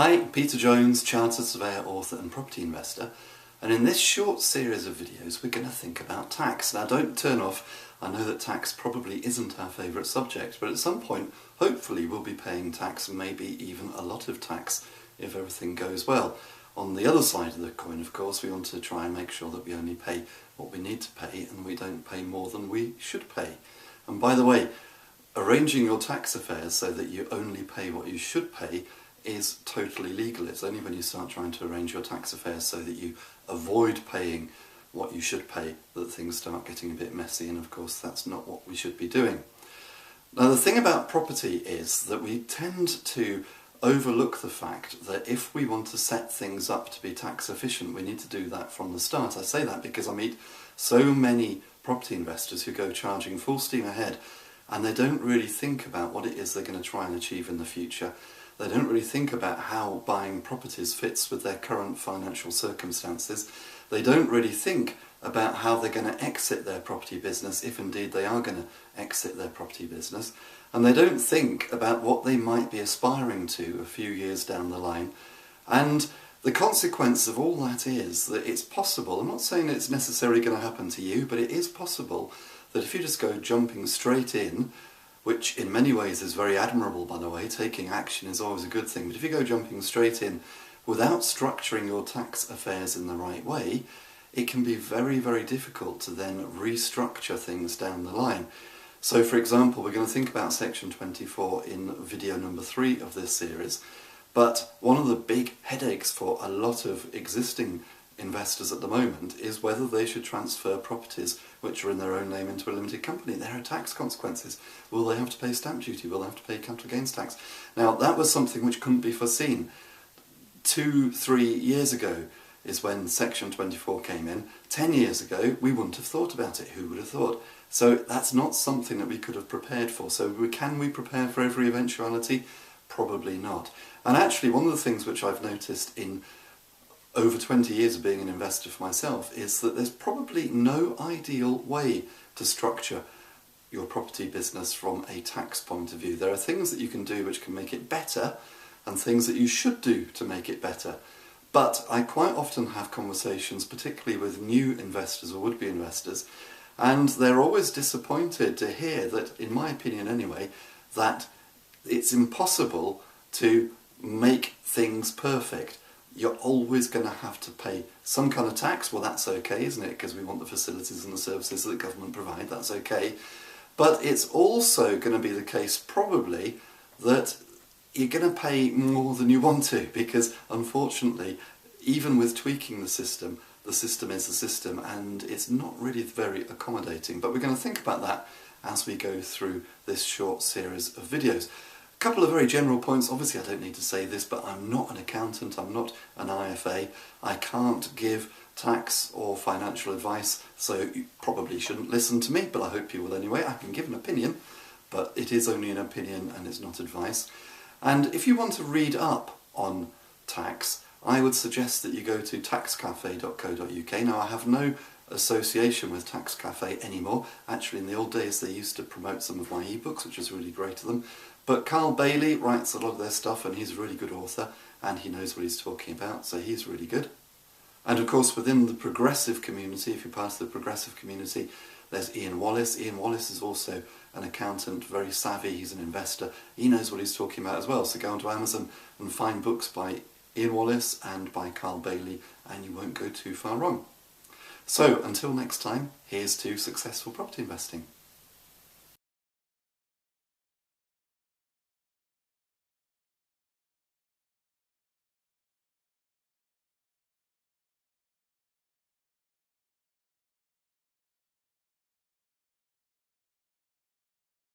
Hi, Peter Jones, Chartered Surveyor, Author and Property Investor, and in this short series of videos we're going to think about tax. Now don't turn off, I know that tax probably isn't our favourite subject, but at some point hopefully we'll be paying tax, and maybe even a lot of tax if everything goes well. On the other side of the coin, of course, we want to try and make sure that we only pay what we need to pay and we don't pay more than we should pay. And by the way, arranging your tax affairs so that you only pay what you should pay is totally legal. It's only when you start trying to arrange your tax affairs so that you avoid paying what you should pay that things start getting a bit messy, and of course that's not what we should be doing. Now the thing about property is that we tend to overlook the fact that if we want to set things up to be tax efficient, we need to do that from the start. I say that because I meet so many property investors who go charging full steam ahead and they don't really think about what it is they're going to try and achieve in the future. They don't really think about how buying properties fits with their current financial circumstances. They don't really think about how they're going to exit their property business, if indeed they are going to exit their property business. And they don't think about what they might be aspiring to a few years down the line. And the consequence of all that is that it's possible, I'm not saying it's necessarily going to happen to you, but it is possible that if you just go jumping straight in, which in many ways is very admirable, by the way, taking action is always a good thing, but if you go jumping straight in without structuring your tax affairs in the right way, it can be very, very difficult to then restructure things down the line. So for example, we're going to think about section 24 in video number 3 of this series, but one of the big headaches for a lot of existing investors at the moment is whether they should transfer properties which are in their own name into a limited company. There are tax consequences. Will they have to pay stamp duty? Will they have to pay capital gains tax? Now that was something which couldn't be foreseen. 2-3 years ago is when section 24 came in. 10 years ago we wouldn't have thought about it. Who would have thought? So that's not something that we could have prepared for. So can we prepare for every eventuality? Probably not. And actually one of the things which I've noticed in over 20 years of being an investor for myself is that there's probably no ideal way to structure your property business from a tax point of view. There are things that you can do which can make it better and things that you should do to make it better. But I quite often have conversations, particularly with new investors or would-be investors, and they're always disappointed to hear that, in my opinion anyway, that it's impossible to make things perfect. You're always going to have to pay some kind of tax. Well, that's okay, isn't it? Because we want the facilities and the services that the government provide, that's okay. But it's also going to be the case, probably, that you're going to pay more than you want to, because unfortunately, even with tweaking the system is the system, and it's not really very accommodating. But we're going to think about that as we go through this short series of videos. A couple of very general points. Obviously I don't need to say this, but I'm not an accountant, I'm not an IFA, I can't give tax or financial advice, so you probably shouldn't listen to me, but I hope you will anyway. I can give an opinion, but it is only an opinion and it's not advice. And if you want to read up on tax, I would suggest that you go to taxcafe.co.uk. Now I have no association with Tax Cafe anymore. Actually in the old days they used to promote some of my ebooks, which is really great of them. But Carl Bailey writes a lot of their stuff and he's a really good author and he knows what he's talking about, so he's really good. And of course within the progressive community, if you're part of the progressive community, there's Ian Wallace. Ian Wallace is also an accountant, very savvy, he's an investor. He knows what he's talking about as well, so go onto Amazon and find books by Ian Wallace and by Carl Bailey and you won't go too far wrong. So until next time, here's to successful property investing.